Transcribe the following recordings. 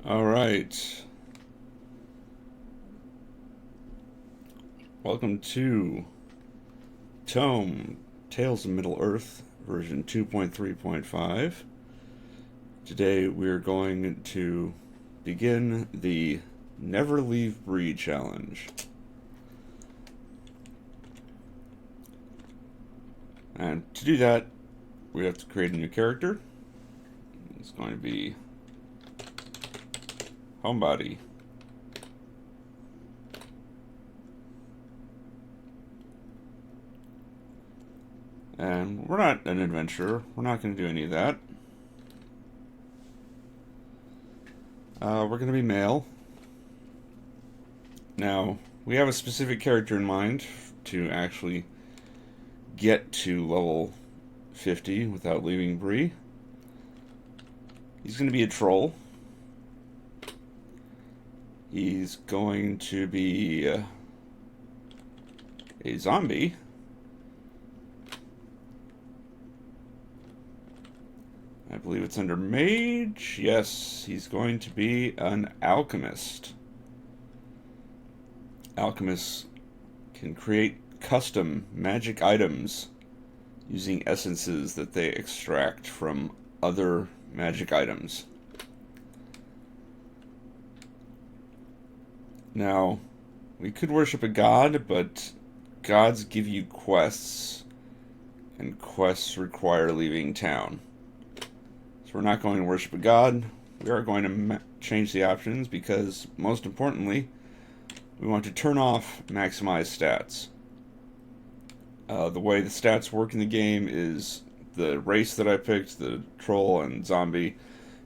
All right. Welcome to ToME, Tales of Middle-earth, version 2.3.5. Today we're going to begin the Never Leave Bree challenge. And to do that, we have to create a new character. It's going to be Homebody. And we're not an adventurer. We're not going to do any of that. We're going to be male. Now, we have a specific character in mind to actually get to level 50 without leaving Bree. He's going to be a troll. He's going to be a zombie. I believe it's under mage. Yes, he's going to be an alchemist. Alchemists can create custom magic items using essences that they extract from other magic items. Now, we could worship a god, but gods give you quests, and quests require leaving town. So we're not going to worship a god. We are going to change the options because, most importantly, we want to turn off maximize stats. The way the stats work in the game is the race that I picked, the troll and zombie,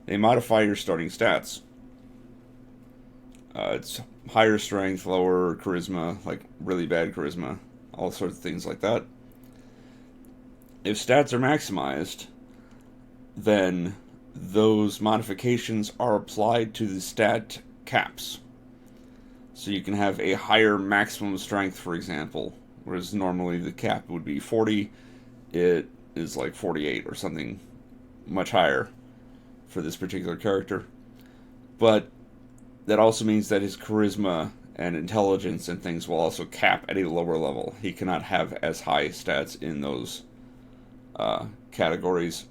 they modify your starting stats. It's higher strength, lower charisma, like really bad charisma, all sorts of things like that. If stats are maximized, then those modifications are applied to the stat caps. So you can have a higher maximum strength, for example, whereas normally the cap would be 40, it is like 48 or something much higher for this particular character. But that also means that his charisma and intelligence and things will also cap at a lower level. He cannot have as high stats in those categories.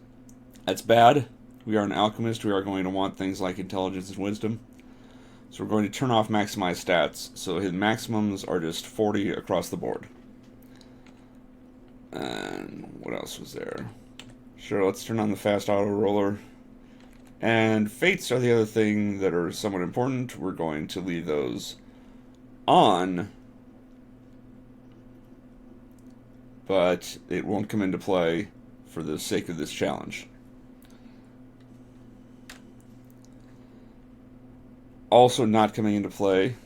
That's bad. We are an alchemist. We are going to want things like intelligence and wisdom. So we're going to turn off maximize stats. So his maximums are just 40 across the board. And what else was there? Sure, let's turn on the fast auto roller. And fates are the other thing that are somewhat important. We're going to leave those on, but it won't come into play for the sake of this challenge. Also not coming into play,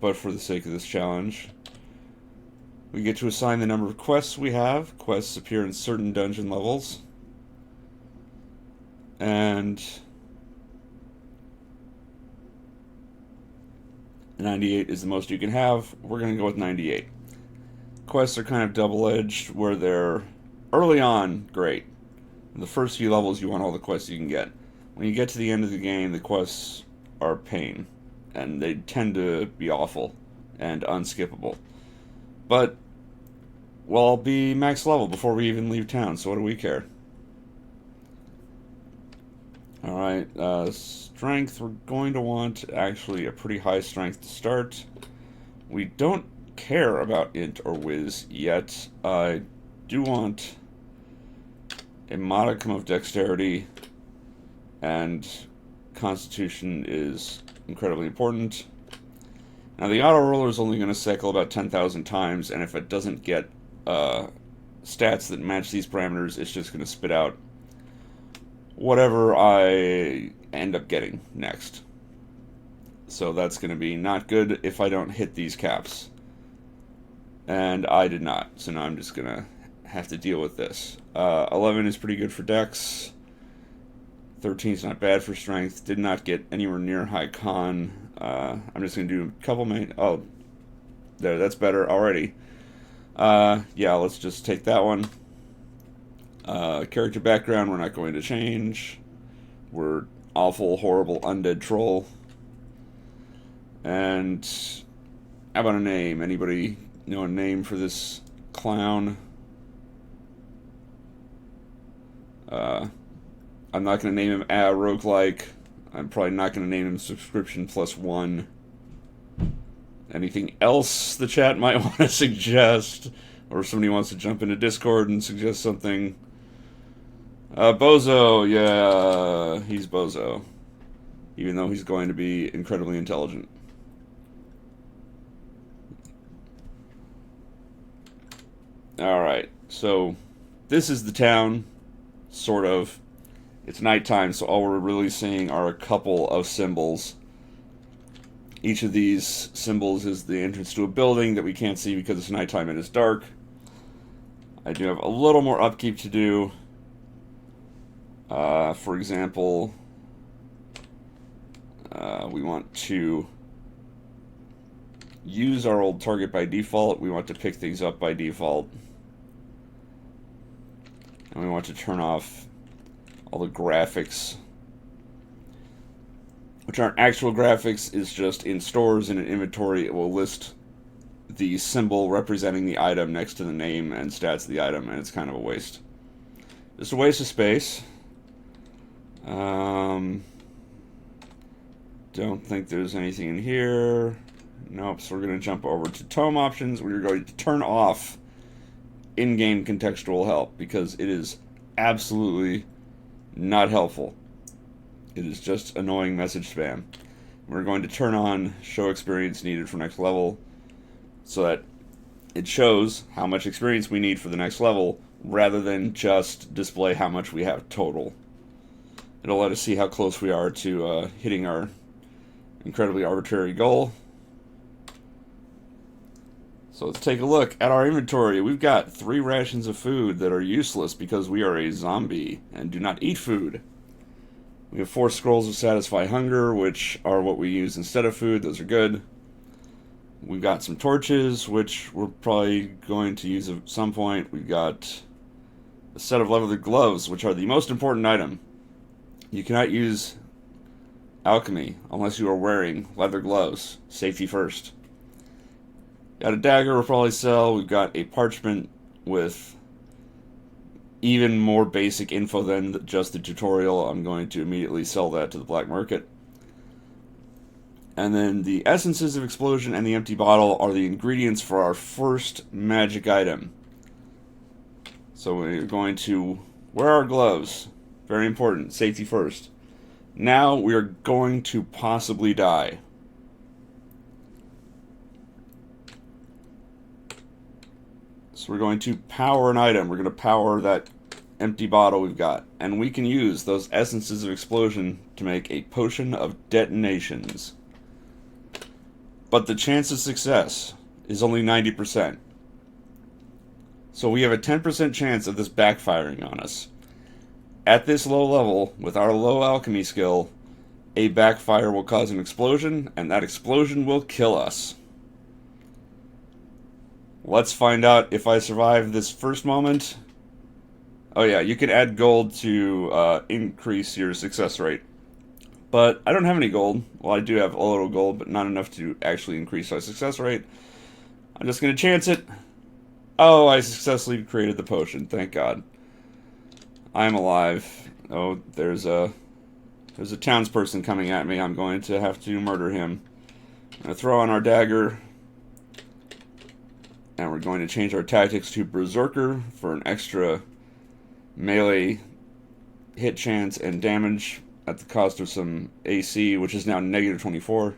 but for the sake of this challenge, we get to assign the number of quests we have. Quests appear in certain dungeon levels. And 98 is the most you can have. We're going to go with 98. Quests are kind of double-edged, where they're early on great. In the first few levels, you want all the quests you can get. When you get to the end of the game, the quests are pain, and they tend to be awful and unskippable. But we'll be max level before we even leave town, so what do we care? Alright, strength, we're going to want actually a pretty high strength to start. We don't care about int or whiz yet. I do want a modicum of dexterity, and constitution is incredibly important. Now the auto roller is only going to cycle about 10,000 times, and if it doesn't get stats that match these parameters, it's just going to spit out whatever I end up getting next. So that's going to be not good if I don't hit these caps. And I did not, so now I'm just going to have to deal with this. 11 is pretty good for dex. 13 is not bad for strength. Did not get anywhere near high con. I'm just going to do a couple main... Oh, there, that's better already. Yeah, let's just take that one. Character background we're not going to change. We're awful, horrible, undead troll. And how about a name? Anybody know a name for this clown? I'm not going to name him roguelike. I'm probably not going to name him subscription plus 1. Anything else the chat might want to suggest? Or if somebody wants to jump into Discord and suggest something. Bozo, yeah, he's Bozo. Even though he's going to be incredibly intelligent. Alright, so this is the town, sort of. It's nighttime, so all we're really seeing are a couple of symbols. Each of these symbols is the entrance to a building that we can't see because it's nighttime and it's dark. I do have a little more upkeep to do. For example, we want to use our old target by default. We want to pick things up by default. And we want to turn off all the graphics, which aren't actual graphics. Is just in stores in an inventory it will list the symbol representing the item next to the name and stats of the item, and it's kind of a waste. Just a waste of space. Don't think there's anything in here. Nope, so we're going to jump over to ToME options. We're going to turn off in-game contextual help because it is absolutely not helpful. It is just annoying message spam. We're going to turn on show experience needed for next level so that it shows how much experience we need for the next level rather than just display how much we have total. It'll let us see how close we are to hitting our incredibly arbitrary goal. So let's take a look at our inventory. We've got 3 rations of food that are useless because we are a zombie and do not eat food. We have 4 scrolls of satisfy hunger, which are what we use instead of food. Those are good. We've got some torches, which we're probably going to use at some point. We've got a set of leather gloves, which are the most important item. You cannot use Alchemy unless you are wearing leather gloves. Safety first. Got a dagger we'll probably sell. We've got a parchment with even more basic info than just the tutorial. I'm going to immediately sell that to the black market. And then the essences of explosion and the empty bottle are the ingredients for our first magic item. So we're going to wear our gloves. Very important. Safety first. Now we are going to possibly die. So we're going to power an item. We're going to power that empty bottle we've got. And we can use those essences of explosion to make a potion of detonations. But the chance of success is only 90%. So we have a 10% chance of this backfiring on us. At this low level, with our low alchemy skill, a backfire will cause an explosion, and that explosion will kill us. Let's find out if I survive this first moment. Oh yeah, you can add gold to increase your success rate. But I don't have any gold. Well, I do have a little gold, but not enough to actually increase our success rate. I'm just going to chance it. Oh, I successfully created the potion. Thank God. I'm alive. Oh, there's a townsperson coming at me. I'm going to have to murder him. I'm going to throw on our dagger. And we're going to change our tactics to Berserker for an extra melee hit chance and damage at the cost of some AC, which is now negative 24.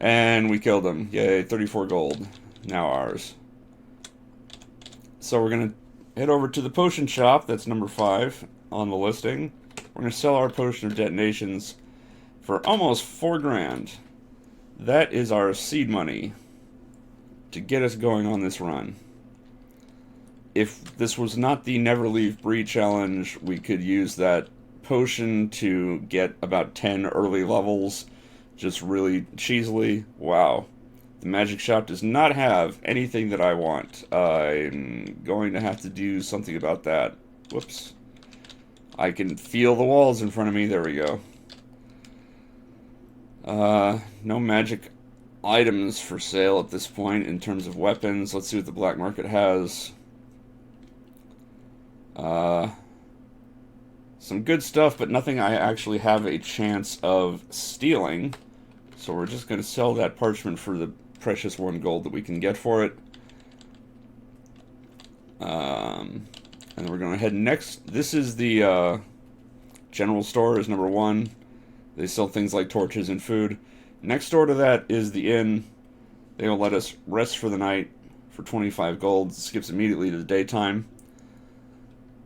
And we killed him. Yay, 34 gold. Now ours. So we're going to head over to the potion shop. That's number 5 on the listing. We're going to sell our potion of detonations for almost 4 grand. That is our seed money to get us going on this run. If this was not the Never Leave Bree challenge, we could use that potion to get about 10 early levels just really cheesily. Wow. The magic shop does not have anything that I want. I'm going to have to do something about that. Whoops. I can feel the walls in front of me. There we go. No magic items for sale at this point in terms of weapons. Let's see what the black market has. Some good stuff, but nothing I actually have a chance of stealing. So we're just going to sell that parchment for the precious 1 gold that we can get for it. And we're going to head next. This is the general store is number 1. They sell things like torches and food. Next door to that is the inn. They will let us rest for the night for 25 gold. It skips immediately to the daytime.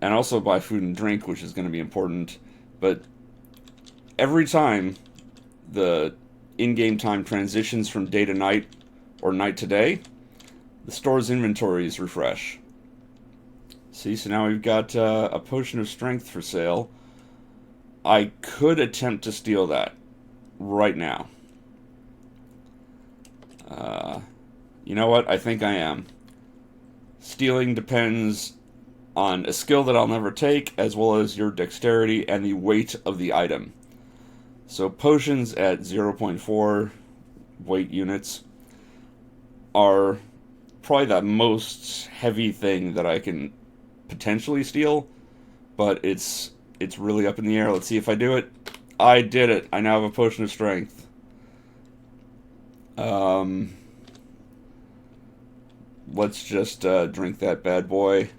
And also buy food and drink, which is going to be important. But every time the in-game time transitions from day to night or night to day, the store's inventories refresh. See, so now we've got a potion of strength for sale. I could attempt to steal that right now. You know what? I think I am. Stealing depends on a skill that I'll never take, as well as your dexterity and the weight of the item. So potions at 0.4 weight units are probably the most heavy thing that I can potentially steal, but it's really up in the air. Let's see if I do it. I did it. I now have a potion of strength. Let's just drink that bad boy.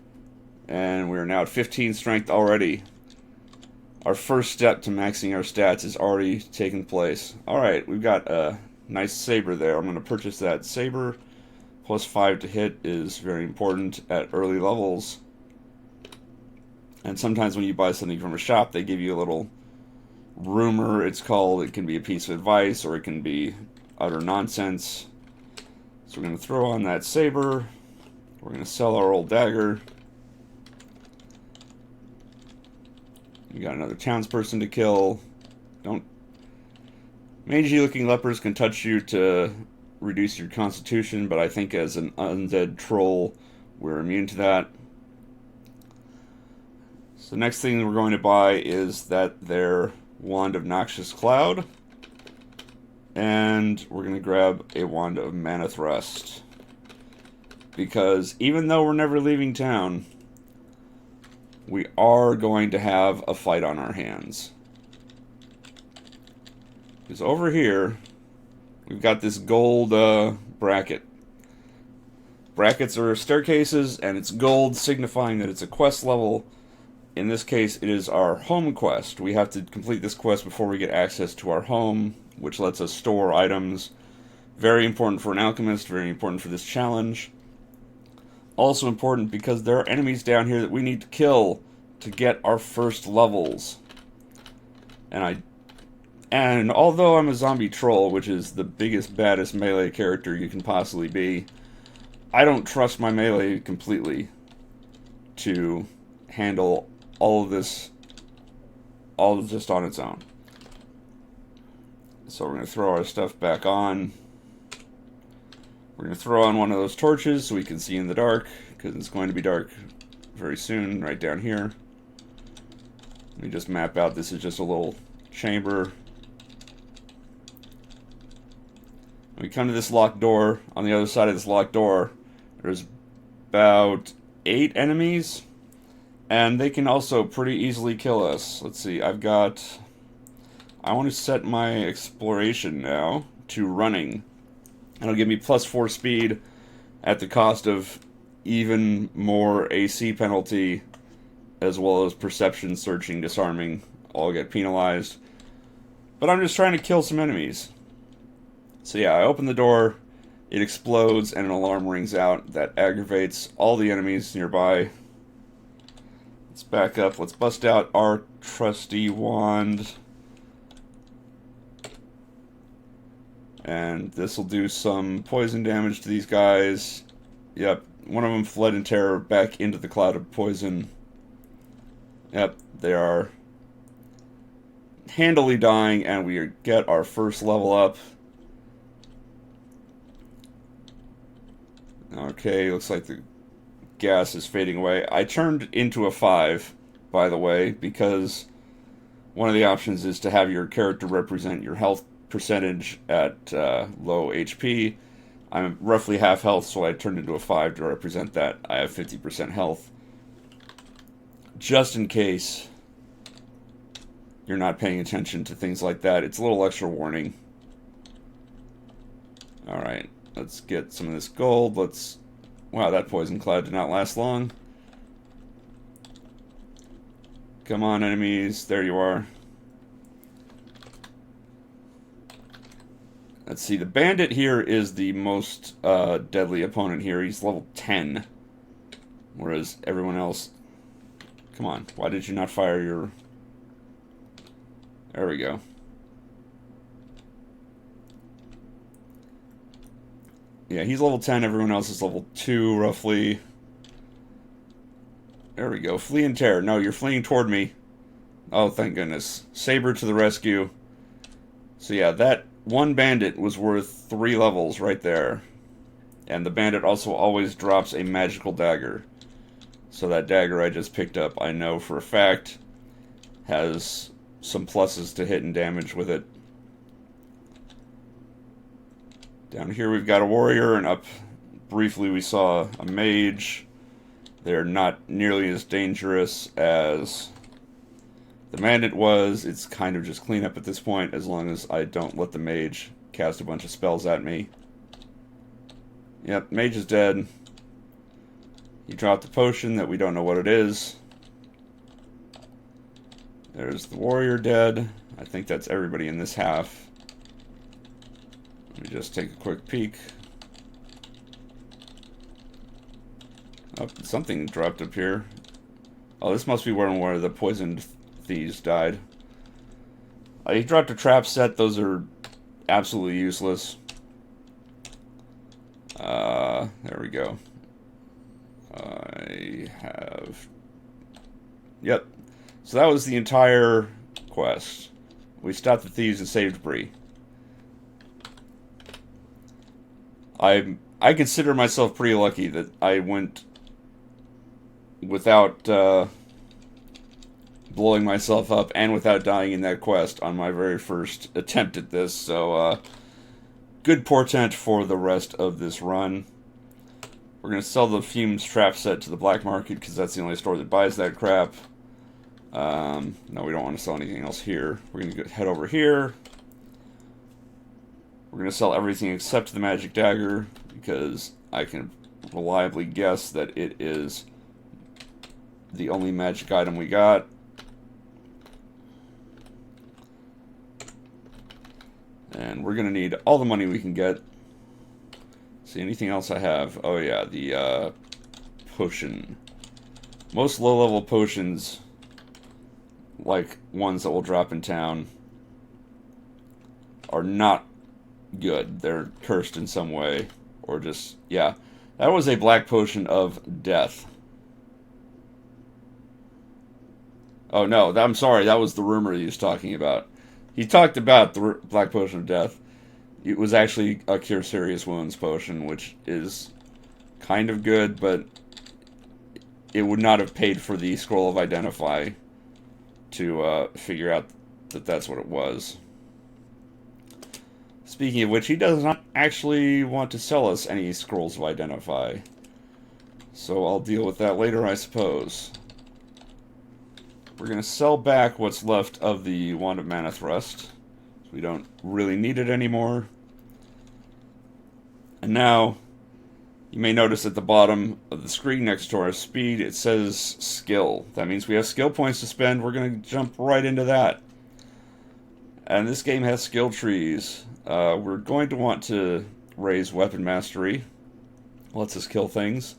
And we're now at 15 strength already. Our first step to maxing our stats is already taking place. Alright, we've got a nice saber there. I'm going to purchase that saber. Plus 5 to hit is very important at early levels. And sometimes when you buy something from a shop, they give you a little rumor, it's called. It can be a piece of advice, or it can be utter nonsense. So we're going to throw on that saber. We're going to sell our old dagger. We got another townsperson to kill. Mangy looking lepers can touch you to reduce your constitution, but I think as an undead troll, we're immune to that. So the next thing we're going to buy is their Wand of Noxious Cloud. And we're going to grab a Wand of Mana Thrust. Because even though we're never leaving town, we are going to have a fight on our hands. Because over here, we've got this gold bracket. Brackets are staircases, and it's gold, signifying that it's a quest level. In this case, it is our home quest. We have to complete this quest before we get access to our home, which lets us store items. Very important for an alchemist, very important for this challenge. Also important because there are enemies down here that we need to kill to get our first levels. And although I'm a zombie troll, which is the biggest, baddest melee character you can possibly be, I don't trust my melee completely to handle all of this, all just on its own. So we're going to throw our stuff back on. We're going to throw on one of those torches so we can see in the dark, because it's going to be dark very soon, right down here. Let me just map out, this is just a little chamber. We come to this locked door. On the other side of this locked door, there's about 8 enemies, and they can also pretty easily kill us. Let's see, I want to set my exploration now to running. It'll give me +4 speed at the cost of even more AC penalty, as well as perception, searching, disarming, all get penalized. But I'm just trying to kill some enemies. So yeah, I open the door, it explodes, and an alarm rings out that aggravates all the enemies nearby. Let's back up, let's bust out our trusty wand. And this will do some poison damage to these guys. Yep, one of them fled in terror back into the cloud of poison. Yep, they are handily dying, and we get our first level up. Okay, looks like the gas is fading away. I turned into a 5. by the way, because one of the options is to have your character represent your health percentage at low HP. I'm roughly half health, so I turned into a 5 to represent that. I have 50% health. Just in case you're not paying attention to things like that, it's a little extra warning. Alright, let's get some of this gold. Wow, that poison cloud did not last long. Come on, enemies. There you are. Let's see. The bandit here is the most deadly opponent here. He's level 10. Whereas everyone else... Come on. Why did you not fire your... There we go. Yeah, he's level 10. Everyone else is level 2, roughly. There we go. Flee and tear. No, you're fleeing toward me. Oh, thank goodness. Saber to the rescue. So yeah, that one bandit was worth 3 levels right there. And the bandit also always drops a magical dagger. So that dagger I just picked up, I know for a fact, has some pluses to hit and damage with it. Down here we've got a warrior, and up briefly we saw a mage. They're not nearly as dangerous as the bandit was. It's kind of just cleanup at this point, as long as I don't let the mage cast a bunch of spells at me. Yep, mage is dead. He dropped a potion that we don't know what it is. There's the warrior dead. I think that's everybody in this half. Let me just take a quick peek. Oh, something dropped up here. Oh, this must be where one of the poisoned thieves died. He dropped a trap set. Those are absolutely useless. There we go. I have... Yep. So that was the entire quest. We stopped the thieves and saved Bree. I consider myself pretty lucky that I went without blowing myself up and without dying in that quest on my very first attempt at this. So, good portent for the rest of this run. We're going to sell the Fumes trap set to the black market because that's the only store that buys that crap. No, we don't want to sell anything else here. We're going to head over here. We're going to sell everything except the magic dagger because I can reliably guess that it is the only magic item we got. And we're going to need all the money we can get. See, anything else I have? Oh yeah, the potion. Most low-level potions, like ones that will drop in town, are not good. They're cursed in some way. Or just, yeah. That was a black potion of death. Oh no, I'm sorry, that was the rumor he was talking about. He talked about the black potion of death. It was actually a cure serious wounds potion, which is kind of good, but it would not have paid for the scroll of identify to figure out that that's what it was. Speaking of which, he does not actually want to sell us any scrolls of identify. So I'll deal with that later, I suppose. We're going to sell back what's left of the Wand of Mana Thrust. We don't really need it anymore. And now, you may notice at the bottom of the screen next to our speed, it says skill. That means we have skill points to spend. We're going to jump right into that. And this game has skill trees. We're going to want to raise weapon mastery. Lets us kill things.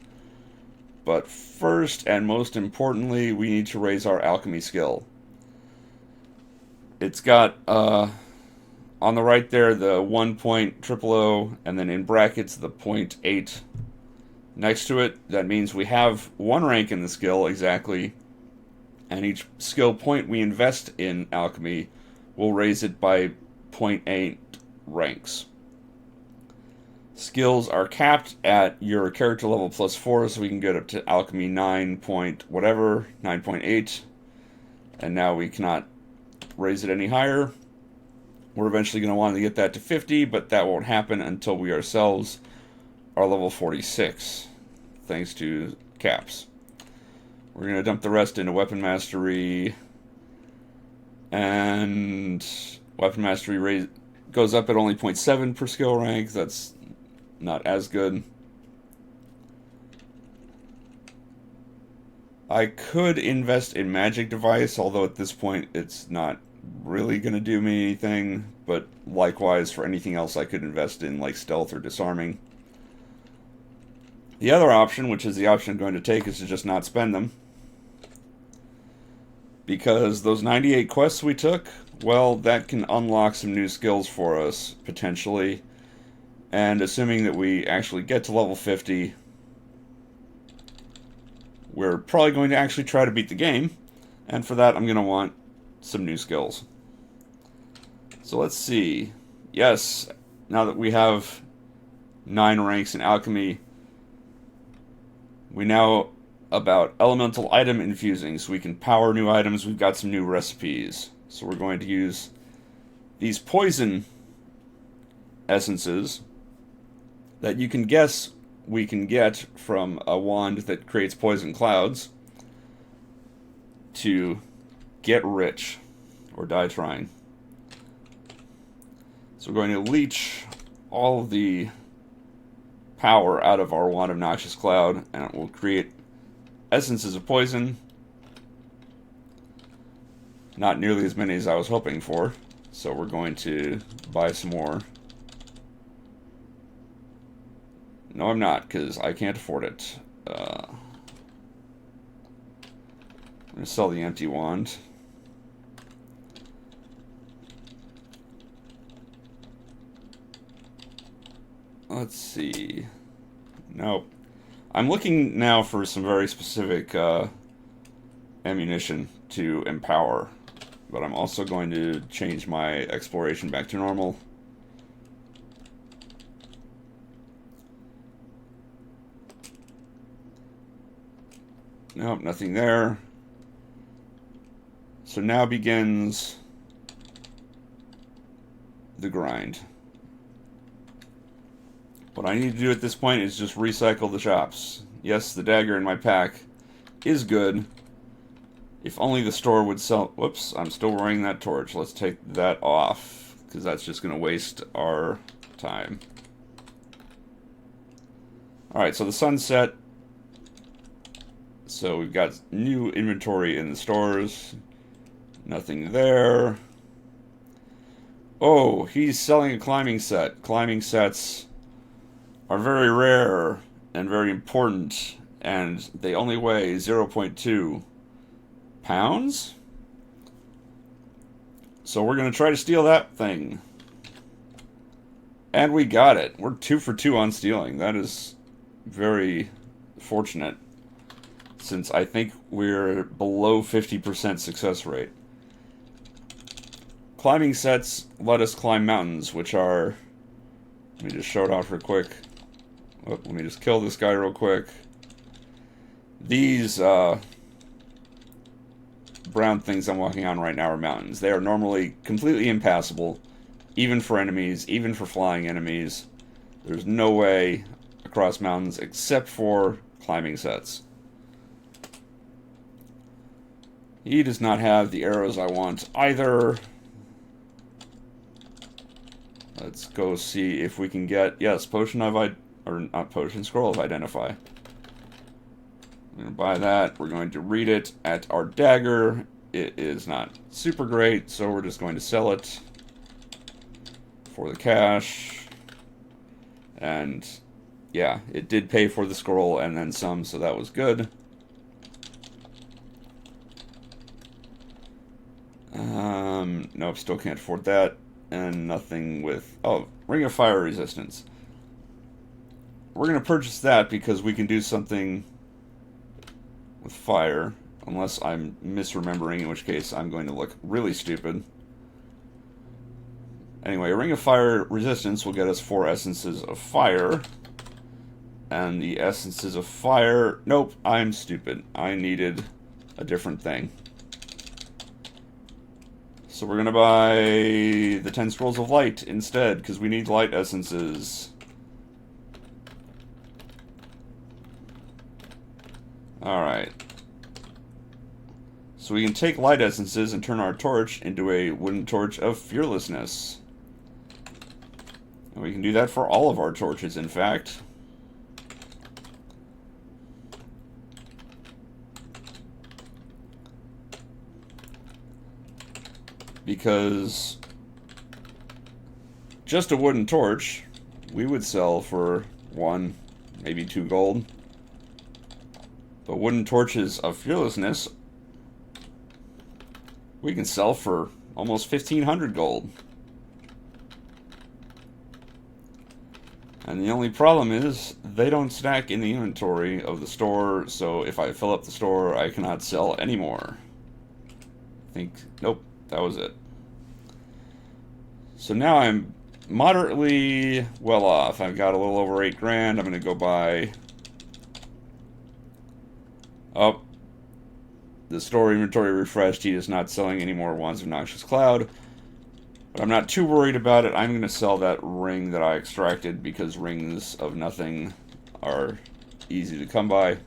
But first and most importantly, we need to raise our alchemy skill. It's got, on the right there, the 1.000, and then in brackets, the 0.8 next to it. That means we have 1 rank in the skill, exactly. And each skill point we invest in alchemy will raise it by 0.8 ranks. Skills are capped at your character level +4, so we can get up to alchemy 9 point whatever, 9.8. And now we cannot raise it any higher. We're eventually going to want to get that to 50, but that won't happen until we ourselves are level 46, thanks to caps. We're going to dump the rest into Weapon Mastery, and Weapon Mastery goes up at only 0.7 per skill rank. That's not as good. I could invest in Magic Device, although at this point it's not really going to do me anything, but likewise for anything else I could invest in, like Stealth or Disarming. The other option, which is the option I'm going to take, is to just not spend them. Because those 98 quests we took, well, that can unlock some new skills for us, potentially. And assuming that we actually get to level 50, we're probably going to actually try to beat the game. And for that, I'm going to want some new skills. So let's see. Yes, now that we have 9 ranks in Alchemy, we now about elemental item infusing, so we can power new items. We've got some new recipes. So we're going to use these poison essences that you can guess we can get from a wand that creates poison clouds to get rich or die trying. So we're going to leech all of the power out of our wand of noxious cloud, and it will create essences of poison. Not nearly as many as I was hoping for, so we're going to buy some more. No, I'm not, because I can't afford it. I'm going to sell the empty wand. Let's see. Nope. I'm looking now for some very specific ammunition to empower, but I'm also going to change my exploration back to normal. Nope, nothing there. So now begins the grind. What I need to do at this point is just recycle the shops. Yes, the dagger in my pack is good. If only the store would sell... Whoops, I'm still wearing that torch. Let's take that off, because that's just going to waste our time. Alright, so the sun's set. So we've got new inventory in the stores. Nothing there. Oh, he's selling a climbing set. Climbing sets are very rare and very important, and they only weigh 0.2 pounds? So we're going to try to steal that thing. And we got it. We're 2 for 2 on stealing. That is very fortunate, since I think we're below 50% success rate. Climbing sets let us climb mountains, which are... Let me just show it off real quick. Oh, let me just kill this guy real quick. These brown things I'm walking on right now are mountains. They are normally completely impassable, even for enemies, even for flying enemies. There's no way across mountains except for climbing sets. He does not have the arrows I want either. Let's go see if we can get... Yes, potion of... Or not potion, scroll of identify. I'm going to buy that. We're going to read it at our dagger. It is not super great, so we're just going to sell it for the cash. And yeah, it did pay for the scroll and then some, so that was good. Nope, still can't afford that. And nothing with... Oh, Ring of Fire Resistance. We're going to purchase that because we can do something with fire. Unless I'm misremembering, in which case I'm going to look really stupid. Anyway, a Ring of Fire Resistance will get us 4 Essences of Fire. And the Essences of Fire... Nope, I'm stupid. I needed a different thing. So we're going to buy the 10 Scrolls of Light instead, because we need light essences. Alright. So we can take light essences and turn our torch into a wooden torch of fearlessness. And we can do that for all of our torches, in fact. Because just a wooden torch we would sell for 1, maybe 2 gold. But wooden torches of fearlessness we can sell for almost 1,500 gold. And the only problem is they don't stack in the inventory of the store, so if I fill up the store I cannot sell anymore. I think, nope, that was it. So now I'm moderately well off. I've got a little over 8 grand. I'm going to go buy... Oh, the store inventory refreshed. He is not selling any more Wands of Noxious Cloud. But I'm not too worried about it. I'm going to sell that ring that I extracted because rings of nothing are easy to come by.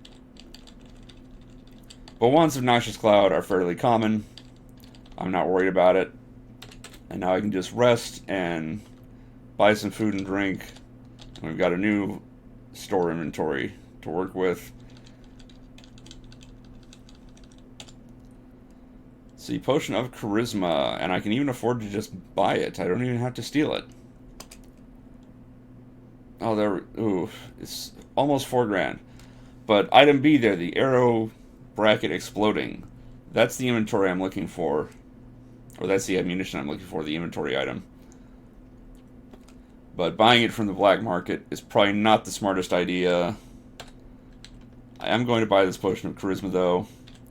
But Wands of Noxious Cloud are fairly common. I'm not worried about it. And now I can just rest and buy some food and drink. And we've got a new store inventory to work with. See, Potion of Charisma, and I can even afford to just buy it. I don't even have to steal it. Oh, there, ooh, it's almost 4 grand. But item B there, the arrow bracket exploding. That's the inventory I'm looking for. Or that's the ammunition I'm looking for, the inventory item. But buying it from the black market is probably not the smartest idea. I am going to buy this Potion of Charisma, though.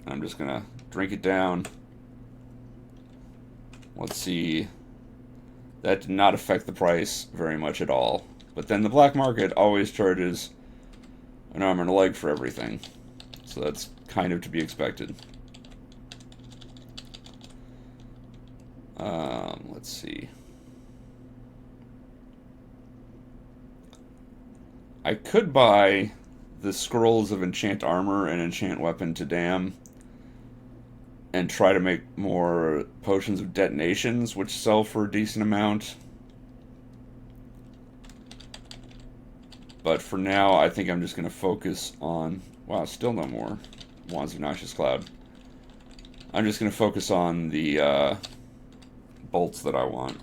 I'm just going to drink it down. Let's see. That did not affect the price very much at all. But then the black market always charges an arm and a leg for everything. So that's kind of to be expected. Let's see. I could buy the Scrolls of Enchant Armor and Enchant Weapon to Damn and try to make more Potions of Detonations, which sell for a decent amount. But for now, I think I'm just going to focus on... Wow, still no more Wands of Noxious Cloud. I'm just going to focus on the bolts that I want.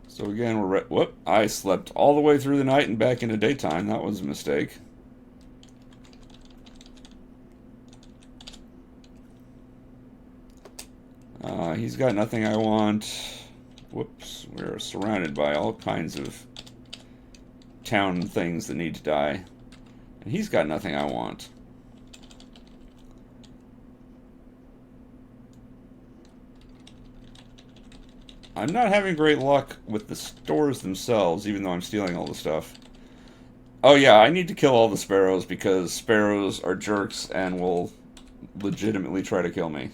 So again, we're... Whoop! I slept all the way through the night and back into daytime. That was a mistake. He's got nothing I want. Whoops. We're surrounded by all kinds of town things that need to die. And he's got nothing I want. I'm not having great luck with the stores themselves, even though I'm stealing all the stuff. Oh yeah, I need to kill all the sparrows because sparrows are jerks and will legitimately try to kill me.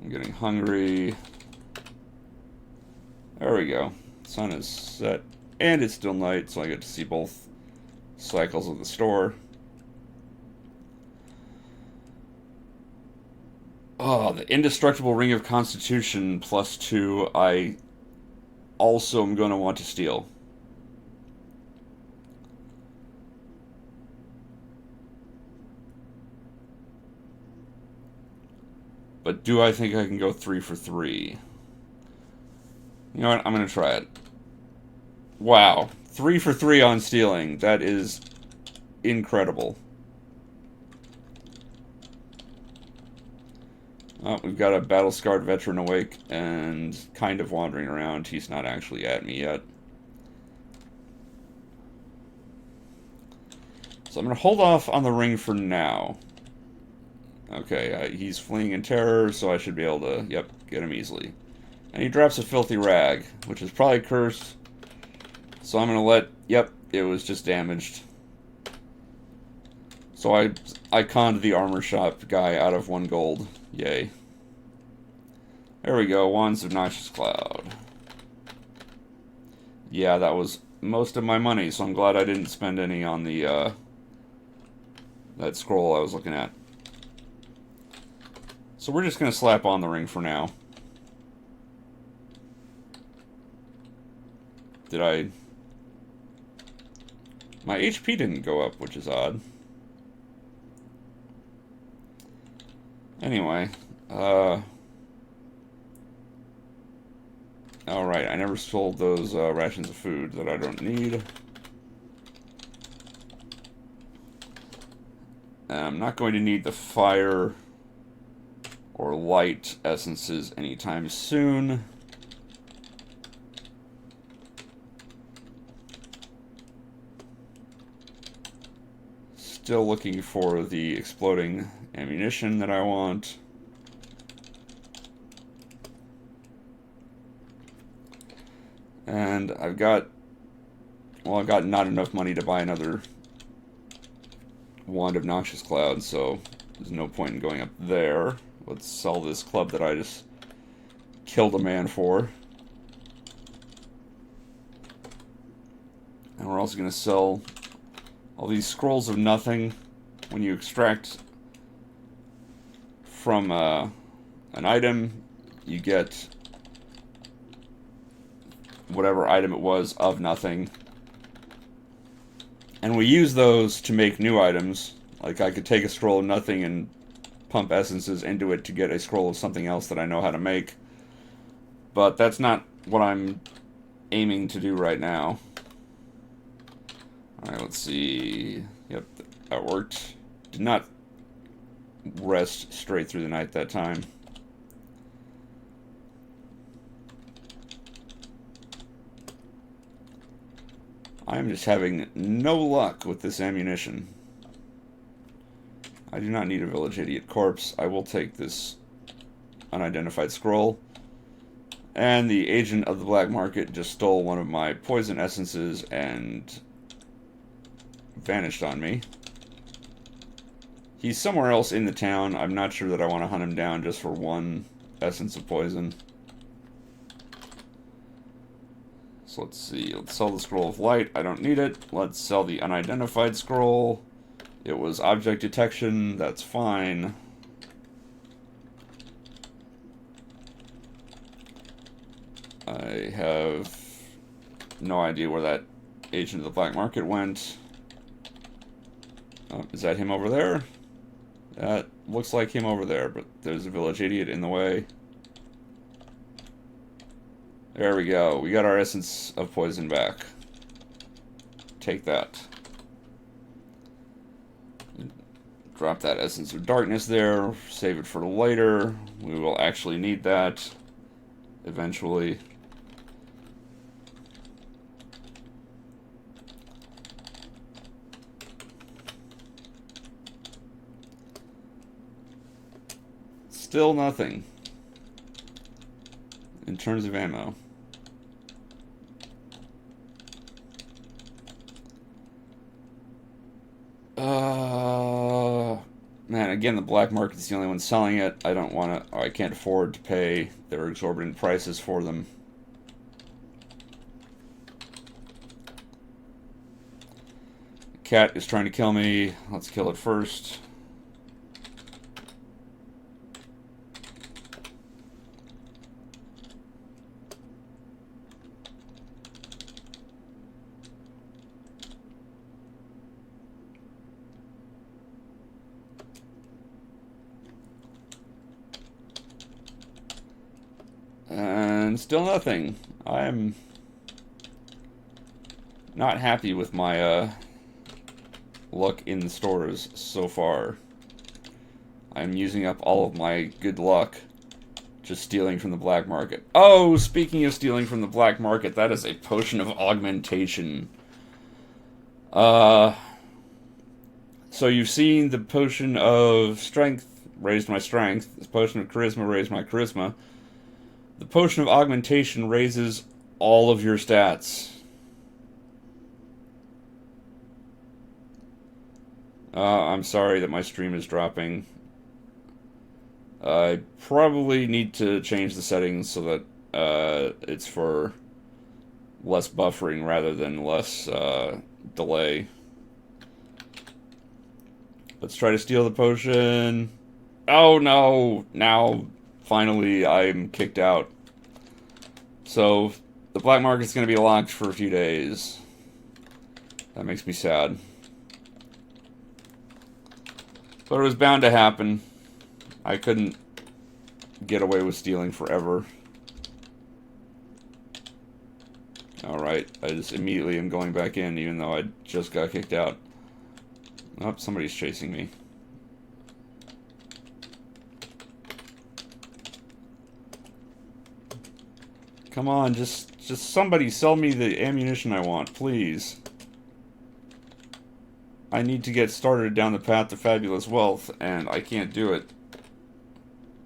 I'm getting hungry. There we go. Sun is set. And it's still night, so I get to see both cycles of the store. Oh, the Indestructible Ring of Constitution +2, I also am going to want to steal. But do I think I can go 3 for 3? You know what? I'm going to try it. Wow. 3 for 3 on stealing. That is incredible. Oh, we've got a battle-scarred veteran awake and kind of wandering around. He's not actually at me yet. So I'm going to hold off on the ring for now. Okay, he's fleeing in terror, so I should be able to, yep, get him easily. And he drops a filthy rag, which is probably cursed. So I'm going to let, yep, it was just damaged. So I conned the armor shop guy out of 1 gold. Yay. There we go, Wands of Noxious Cloud. Yeah, that was most of my money, so I'm glad I didn't spend any on the, that scroll I was looking at. So we're just going to slap on the ring for now. Did I... My HP didn't go up, which is odd. Anyway, alright, I never sold those rations of food that I don't need. And I'm not going to need the fire or light essences anytime soon. Still looking for the exploding ammunition that I want. And I've got not enough money to buy another Wand of Noxious Cloud, so there's no point in going up there. Let's sell this club that I just killed a man for. And we're also going to sell all these scrolls of nothing. When you extract from an item, you get whatever item it was of nothing. And we use those to make new items. Like, I could take a scroll of nothing and pump essences into it to get a scroll of something else that I know how to make. But that's not what I'm aiming to do right now. Alright, let's see. Yep, that worked. Did not rest straight through the night that time. I'm just having no luck with this ammunition. I do not need a village idiot corpse. I will take this unidentified scroll. And the agent of the black market just stole one of my poison essences and vanished on me. He's somewhere else in the town. I'm not sure that I want to hunt him down just for 1 essence of poison. So let's see. Let's sell the scroll of light. I don't need it. Let's sell the unidentified scroll. It was object detection. That's fine. I have no idea where that agent of the black market went. Is that him over there? That looks like him over there, but there's a village idiot in the way. There we go. We got our essence of poison back. Take that. Drop that essence of darkness there. Save it for later. We will actually need that eventually. Still nothing in terms of ammo. Man, again, the black market's the only one selling it. I don't want to, I can't afford to pay their exorbitant prices for them. The cat is trying to kill me. Let's kill it first. And still nothing. I'm not happy with my luck in the stores so far. I'm using up all of my good luck just stealing from the black market. Oh, speaking of stealing from the black market, that is a potion of augmentation. So you've seen the potion of strength raised my strength. The potion of charisma raised my charisma. The potion of augmentation raises all of your stats. I'm sorry that my stream is dropping. I probably need to change the settings so that it's for less buffering rather than less delay. Let's try to steal the potion. Oh no! Now, finally, I'm kicked out. So, the black market's going to be locked for a few days. That makes me sad. But it was bound to happen. I couldn't get away with stealing forever. Alright, I just immediately am going back in, even though I just got kicked out. Oh, somebody's chasing me. Come on, just somebody sell me the ammunition I want, please. I need to get started down the path to fabulous wealth, and I can't do it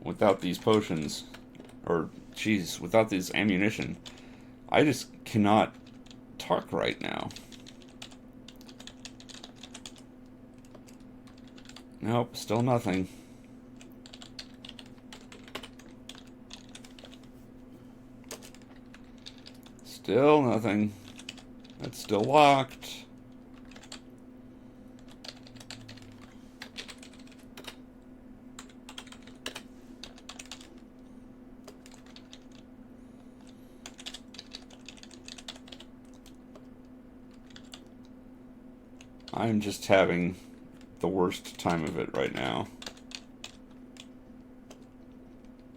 without these potions. Or, jeez, without this ammunition. I just cannot talk right now. Nope, still nothing. Still nothing. It's still locked. I'm just having the worst time of it right now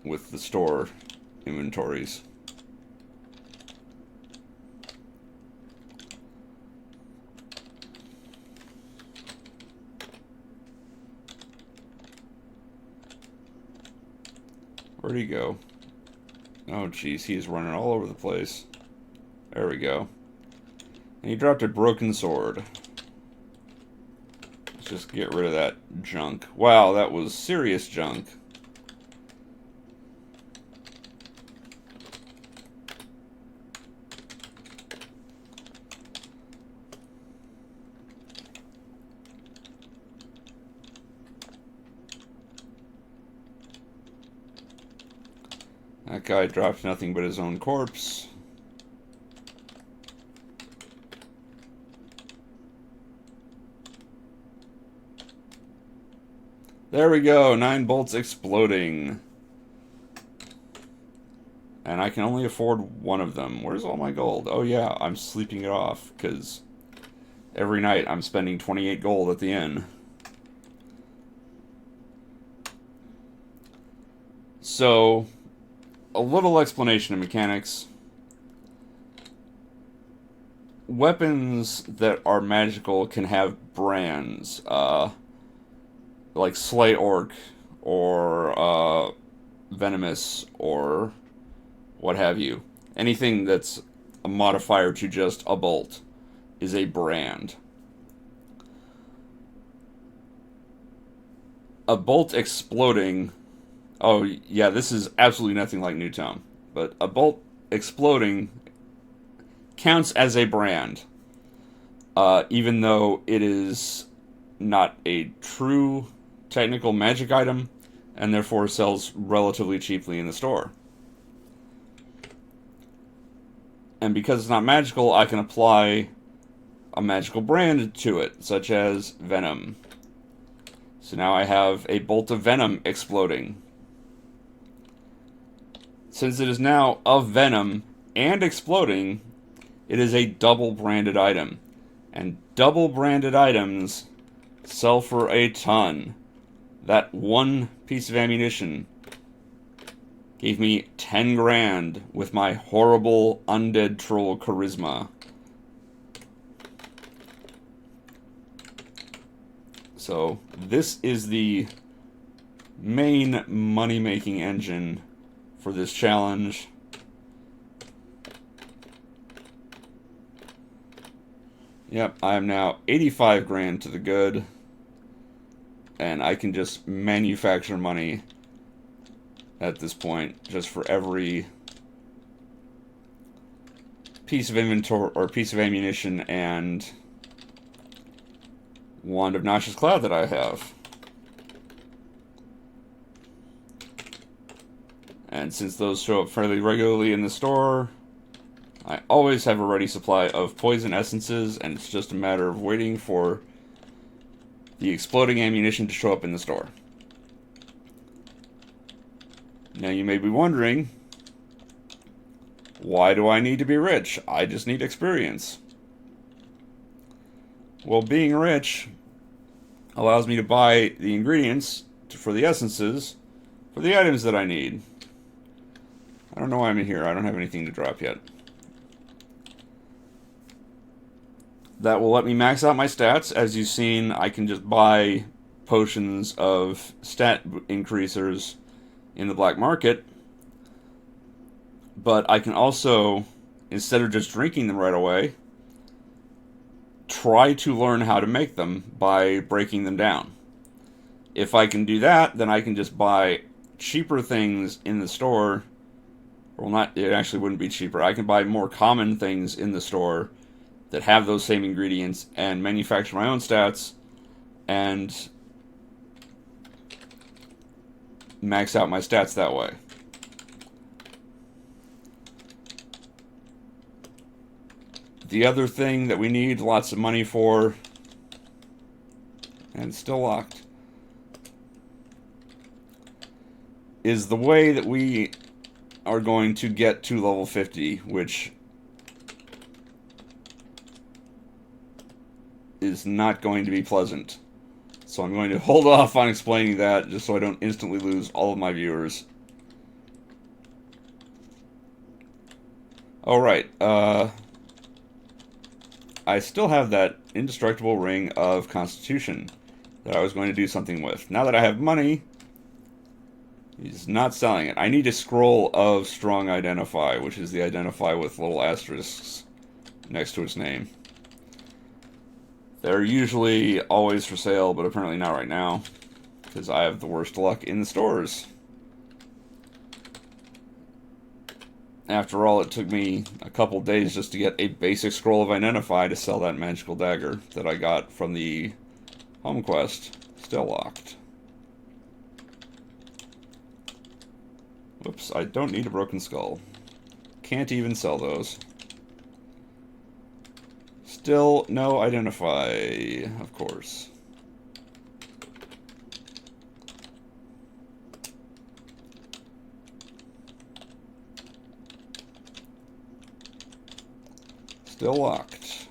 with the store inventories. Where'd he go? Oh jeez, he's running all over the place. There we go. And he dropped a broken sword. Let's just get rid of that junk. Wow, that was serious junk. That guy dropped nothing but his own corpse. There we go, 9 bolts exploding. And I can only afford one of them. Where's all my gold? Oh yeah, I'm sleeping it off, because every night I'm spending 28 gold at the inn. So, a little explanation of mechanics. Weapons that are magical can have brands, like Slay Orc, or Venomous, or what have you. Anything that's a modifier to just a bolt is a brand. A bolt exploding... Oh, yeah, this is absolutely nothing like New ToME. But a bolt exploding counts as a brand. Even though it is not a true technical magic item, and therefore sells relatively cheaply in the store. And because it's not magical, I can apply a magical brand to it, such as Venom. So now I have a bolt of Venom exploding. Since it is now of Venom and exploding, it is a double branded item. And double branded items sell for a ton. That one piece of ammunition gave me 10 grand with my horrible undead troll charisma. So this is the main money-making engine for this challenge. Yep, I am now 85 grand to the good. And I can just manufacture money at this point, just for every piece of inventory, or piece of ammunition, and Wand of Noxious Cloud that I have. And since those show up fairly regularly in the store, I always have a ready supply of poison essences, and it's just a matter of waiting for the exploding ammunition to show up in the store. Now you may be wondering, why do I need to be rich? I just need experience. Well, being rich allows me to buy the ingredients for the essences for the items that I need. I don't know why I'm in here. I don't have anything to drop yet. That will let me max out my stats. As you've seen, I can just buy potions of stat increasers in the black market. But I can also, instead of just drinking them right away, try to learn how to make them by breaking them down. If I can do that, then I can just buy cheaper things in the store. Well, not, it actually wouldn't be cheaper. I can buy more common things in the store that have those same ingredients and manufacture my own stats and max out my stats that way. The other thing that we need lots of money for, and it's still locked, is the way that we are going to get to level 50, which is not going to be pleasant. So I'm going to hold off on explaining that just so I don't instantly lose all of my viewers. Alright, I still have that indestructible ring of Constitution that I was going to do something with. Now that I have money, he's not selling it. I need a scroll of Strong Identify, which is the Identify with little asterisks next to its name. They're usually always for sale, but apparently not right now, because I have the worst luck in the stores. After all, it took me a couple days just to get a basic scroll of Identify to sell that magical dagger that I got from the home quest. Still locked. Whoops, I don't need a broken skull. Can't even sell those. Still no Identify, of course. Still locked.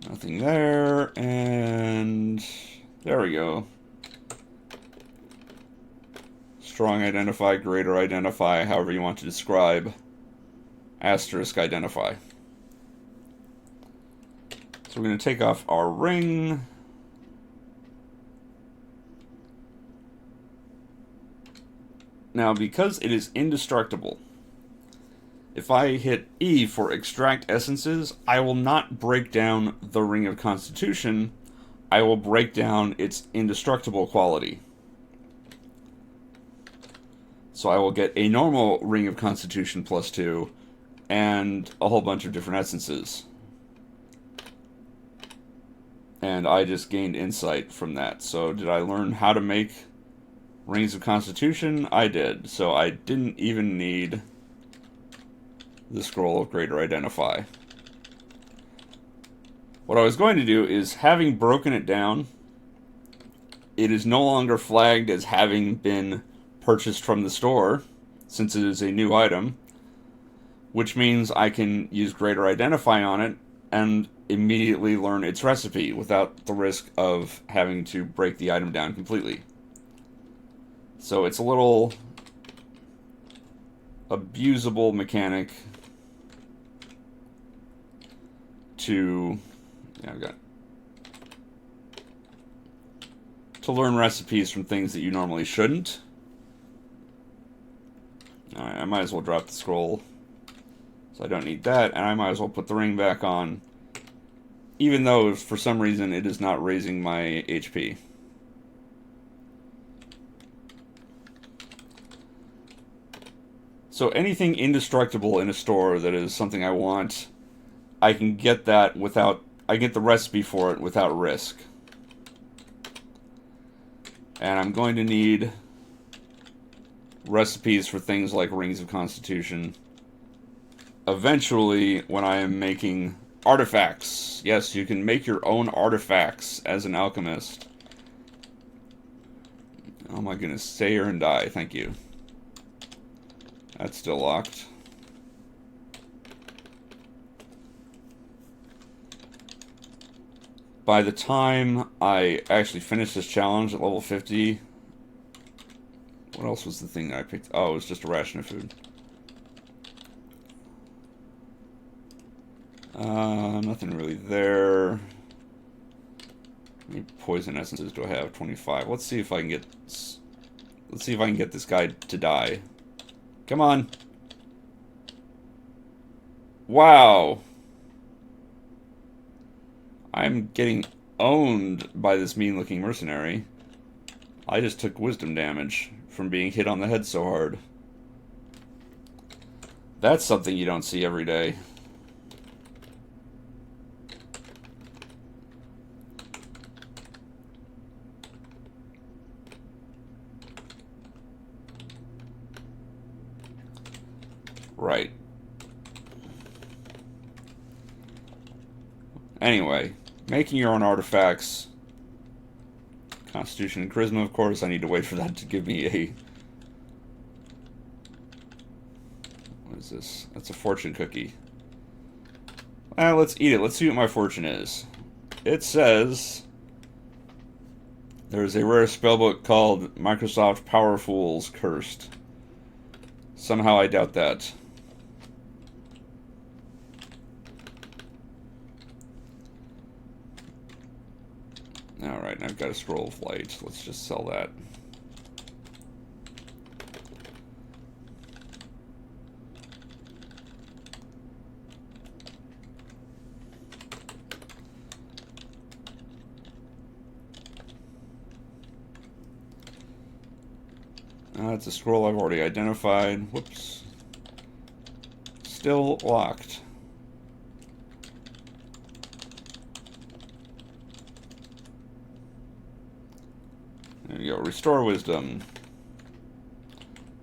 Nothing there, and there we go. Strong Identify, Greater Identify, however you want to describe asterisk Identify. So we're going to take off our ring. Now, because it is indestructible, if I hit E for extract essences, I will not break down the Ring of Constitution. I will break down its indestructible quality. So I will get a normal Ring of Constitution +2 and a whole bunch of different essences. And I just gained insight from that. So did I learn how to make Rings of Constitution? I did. So I didn't even need the Scroll of Greater Identify. What I was going to do is, having broken it down, it is no longer flagged as having been purchased from the store, since it is a new item, which means I can use Greater Identify on it and immediately learn its recipe without the risk of having to break the item down completely. So it's a little abusable mechanic to learn recipes from things that you normally shouldn't. Alright, I might as well drop the scroll, so I don't need that, and I might as well put the ring back on, even though for some reason it is not raising my HP. So anything indestructible in a store that is something I want, I can get that without I get the recipe for it without risk. And I'm going to need recipes for things like Rings of Constitution eventually when I am making artifacts. Yes, you can make your own artifacts as an alchemist. Oh my goodness, stay here and die, thank you. That's still locked. By the time I actually finish this challenge at level 50, what else was the thing that I picked? Oh, it was just a ration of food. Nothing really there. How many poison essences do I have? 25. Let's see if I can get... Let's see if I can get this guy to die. Come on. Wow. I'm getting owned by this mean-looking mercenary. I just took wisdom damage from being hit on the head so hard. That's something you don't see every day. Right. Anyway, making your own artifacts. Constitution and Charisma, of course. I need to wait for that to give me a... What is this? That's a fortune cookie. Let's eat it. Let's see what my fortune is. It says... There's a rare spellbook called Microsoft Power Fools Cursed. Somehow I doubt that. Alright, I've got a scroll of light. Let's just sell that. That's a scroll I've already identified. Whoops. Still locked. There you go. Restore wisdom.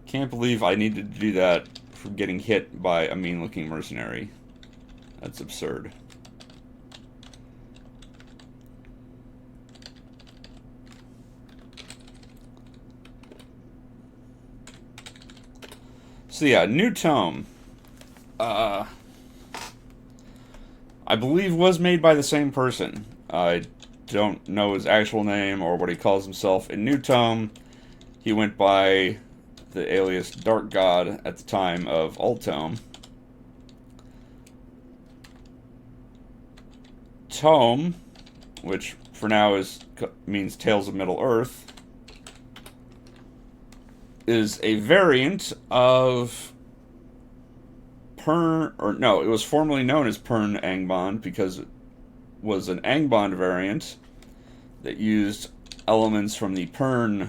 Can't believe I needed to do that for getting hit by a mean-looking mercenary. That's absurd. So yeah, new ToME. I believe was made by the same person. I don't know his actual name or what he calls himself. In new ToME, he went by the alias Dark God at the time of old ToME. ToME, which for now means Tales of Middle Earth, is a variant of it was formerly known as Pern Angband because it was an Angband variant that used elements from the Pern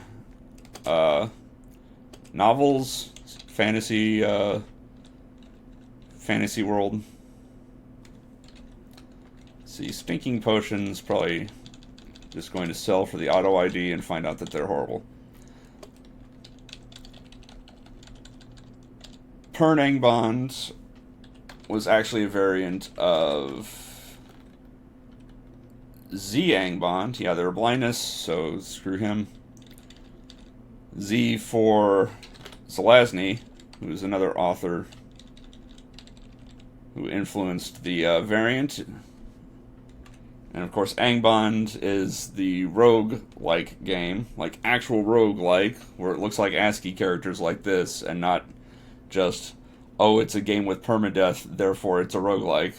novels, fantasy world. See, stinking potions, probably just going to sell for the auto ID and find out that they're horrible. Pern Angband was actually a variant of Z Angband. Yeah, they were blindness, so screw him. Z for Zelazny, who is another author who influenced the variant. And of course, Angband is the roguelike game, like actual roguelike, where it looks like ASCII characters like this, and not just, oh, it's a game with permadeath, therefore it's a roguelike.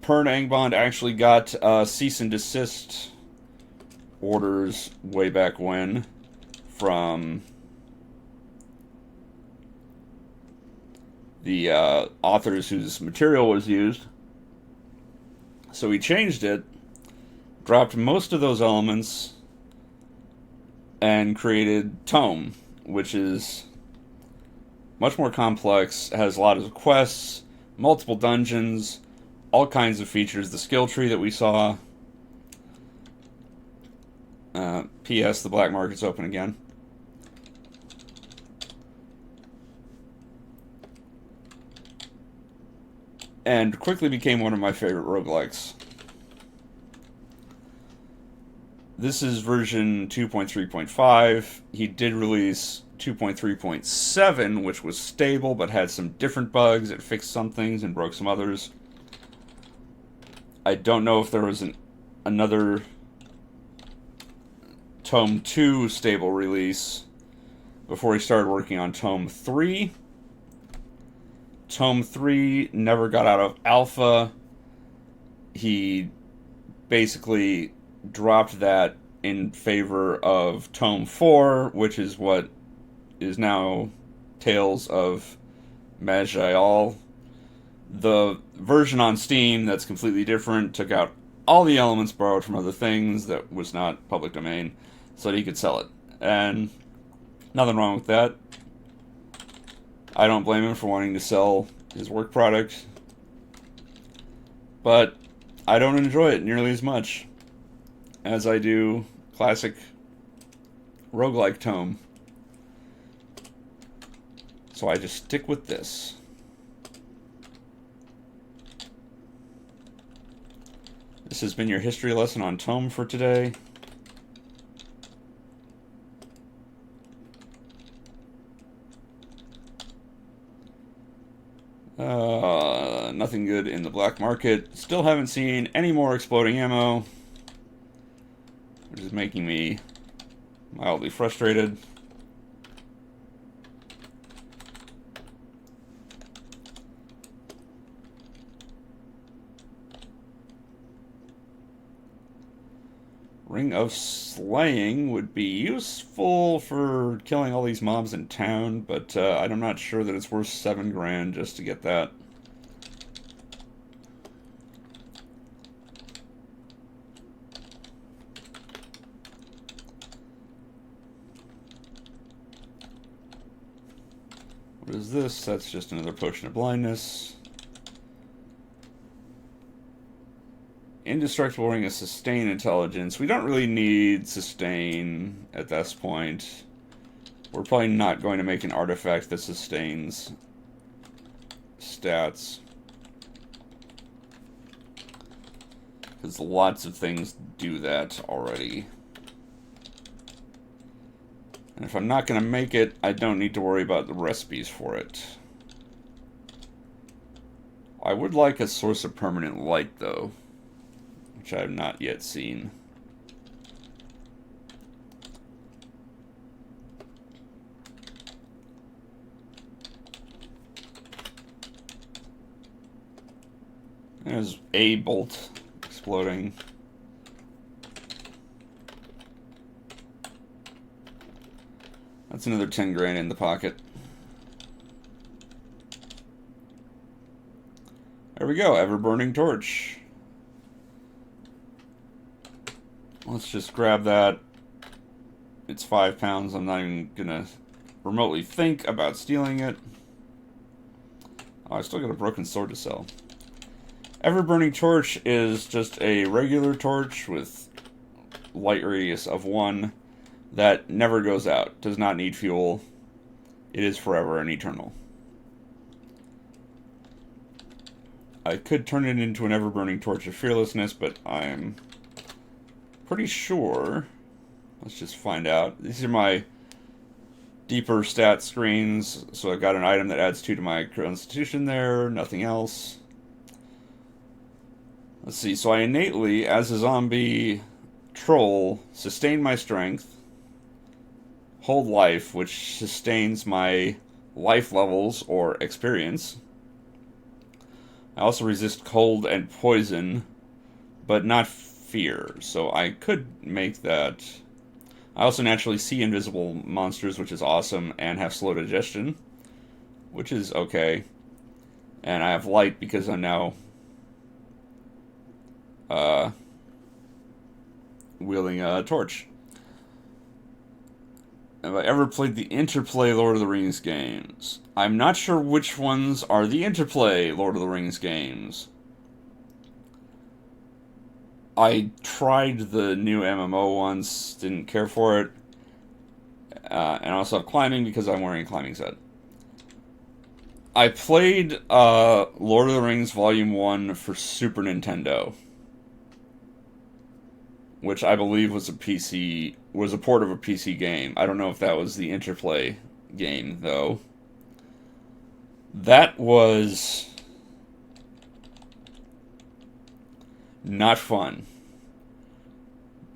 Pern Angband actually got cease and desist orders way back when from the authors whose material was used. So he changed it, dropped most of those elements, and created ToME, which is much more complex, has a lot of quests, multiple dungeons, all kinds of features. The skill tree that we saw. P.S. The black market's open again. And quickly became one of my favorite roguelikes. This is version 2.3.5. He did release 2.3.7, which was stable but had some different bugs. It fixed some things and broke some others. I don't know if there was another ToME 2 stable release before he started working on ToME 3. ToME 3 never got out of alpha. He basically dropped that in favor of ToME 4, which is what is now Tales of Magial. The version on Steam that's completely different took out all the elements borrowed from other things that was not public domain so that he could sell it. And nothing wrong with that. I don't blame him for wanting to sell his work product. But I don't enjoy it nearly as much as I do classic roguelike ToME. So I just stick with this. This has been your history lesson on ToME for today. Nothing good in the black market. Still haven't seen any more exploding ammo, which is making me mildly frustrated. Ring of Slaying would be useful for killing all these mobs in town, but I'm not sure that it's worth $7 grand just to get that. What is this? That's just another potion of blindness. Indestructible ring of sustain intelligence. We don't really need sustain at this point. We're probably not going to make an artifact that sustains stats, because lots of things do that already. And if I'm not going to make it, I don't need to worry about the recipes for it. I would like a source of permanent light, though, which I have not yet seen. There's a bolt exploding. That's another 10 grand in the pocket. There we go, ever-burning torch. Let's just grab that. It's 5 pounds. I'm not even gonna remotely think about stealing it. Oh, I still got a broken sword to sell. Ever-burning torch is just a regular torch with light radius of 1 that never goes out. Does not need fuel. It is forever and eternal. I could turn it into an ever-burning torch of fearlessness, but I'm pretty sure. Let's just find out. These are my deeper stat screens. So I've got an item that adds 2 to my constitution there. Nothing else. Let's see. So I innately, as a zombie troll, sustain my strength. Hold life, which sustains my life levels or experience. I also resist cold and poison, but not fear. So I could make that. I also naturally see invisible monsters, which is awesome, and have slow digestion, which is okay. And I have light because I'm now wielding a torch. Have I ever played the Interplay Lord of the Rings games? I'm not sure which ones are the Interplay Lord of the Rings games. I tried the new MMO once, didn't care for it. And I also have climbing because I'm wearing a climbing set. I played Lord of the Rings Volume 1 for Super Nintendo, which I believe was a port of a PC game. I don't know if that was the Interplay game, though. That was not fun.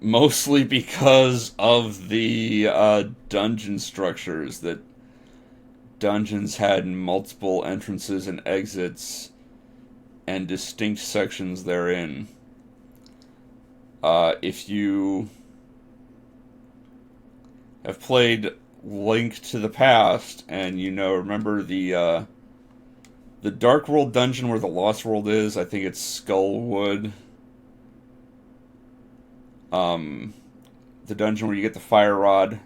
Mostly because of the dungeon structures. That dungeons had multiple entrances and exits and distinct sections therein. If you have played Link to the Past and remember the Dark World dungeon where the Lost World is, I think it's Skullwood. The dungeon where you get the fire rod,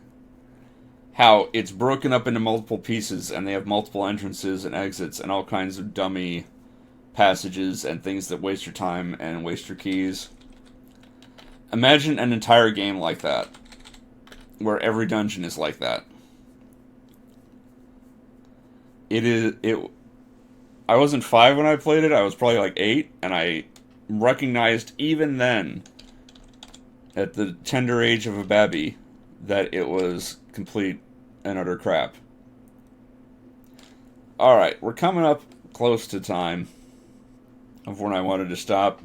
how it's broken up into multiple pieces and they have multiple entrances and exits and all kinds of dummy passages and things that waste your time and waste your keys. Imagine an entire game like that, where every dungeon is like that. I wasn't 5 when I played it, I was probably like 8, and I recognized even then, at the tender age of a babby, that it was complete and utter crap. Alright, we're coming up close to time of when I wanted to stop,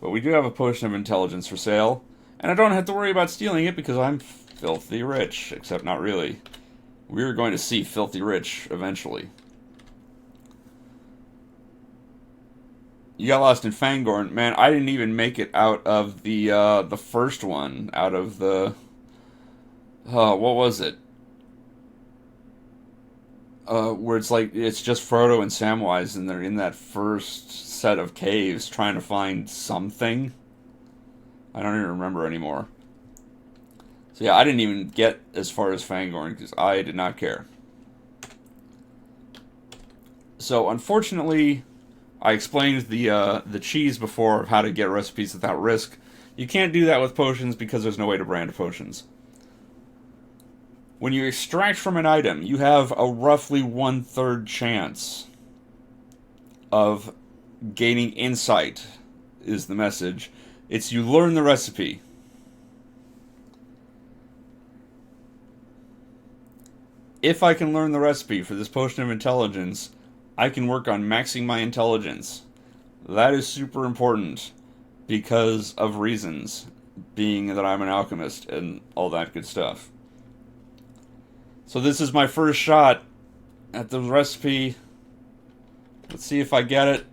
but we do have a potion of intelligence for sale, and I don't have to worry about stealing it because I'm filthy rich, except not really. We're going to see filthy rich eventually. You got lost in Fangorn. Man, I didn't even make it out of the first one. Out of the... what was it? Where it's just Frodo and Samwise, and they're in that first set of caves trying to find something. I don't even remember anymore. So yeah, I didn't even get as far as Fangorn, because I did not care. So, unfortunately... I explained the cheese before of how to get recipes without risk. You can't do that with potions because there's no way to brand potions. When you extract from an item, you have a roughly 1/3 chance of gaining insight, is the message. It's you learn the recipe. If I can learn the recipe for this potion of intelligence, I can work on maxing my intelligence. That is super important because of reasons, being that I'm an alchemist and all that good stuff. So this is my first shot at the recipe. Let's see if I get it.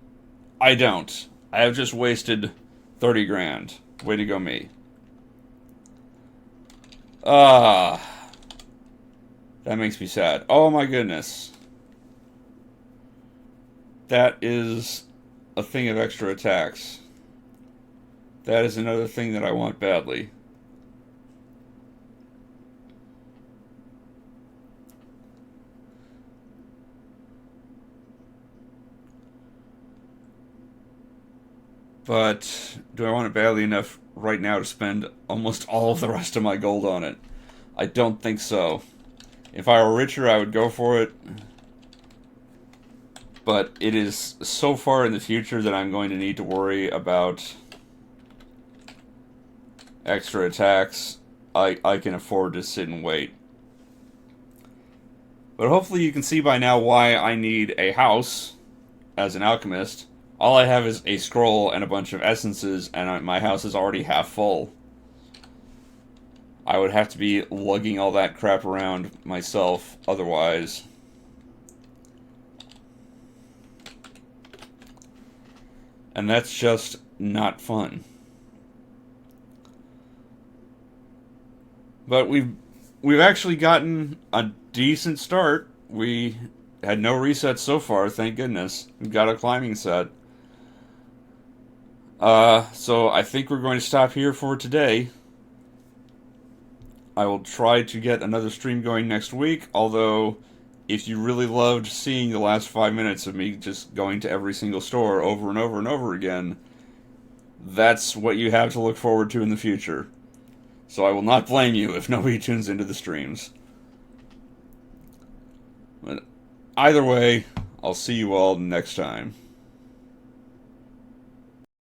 I don't. I have just wasted 30 grand. Way to go, me. That makes me sad. Oh my goodness. That is a thing of extra attacks. That is another thing that I want badly. But do I want it badly enough right now to spend almost all of the rest of my gold on it? I don't think so. If I were richer, I would go for it. But it is so far in the future that I'm going to need to worry about extra attacks. I can afford to sit and wait. But hopefully you can see by now why I need a house as an alchemist. All I have is a scroll and a bunch of essences, and my house is already half full. I would have to be lugging all that crap around myself otherwise. And that's just not fun. But we've actually gotten a decent start. We had no resets so far, thank goodness. We've got a climbing set. So I think we're going to stop here for today. I will try to get another stream going next week, although if you really loved seeing the last 5 minutes of me just going to every single store over and over and over again, that's what you have to look forward to in the future. So I will not blame you if nobody tunes into the streams. But either way, I'll see you all next time.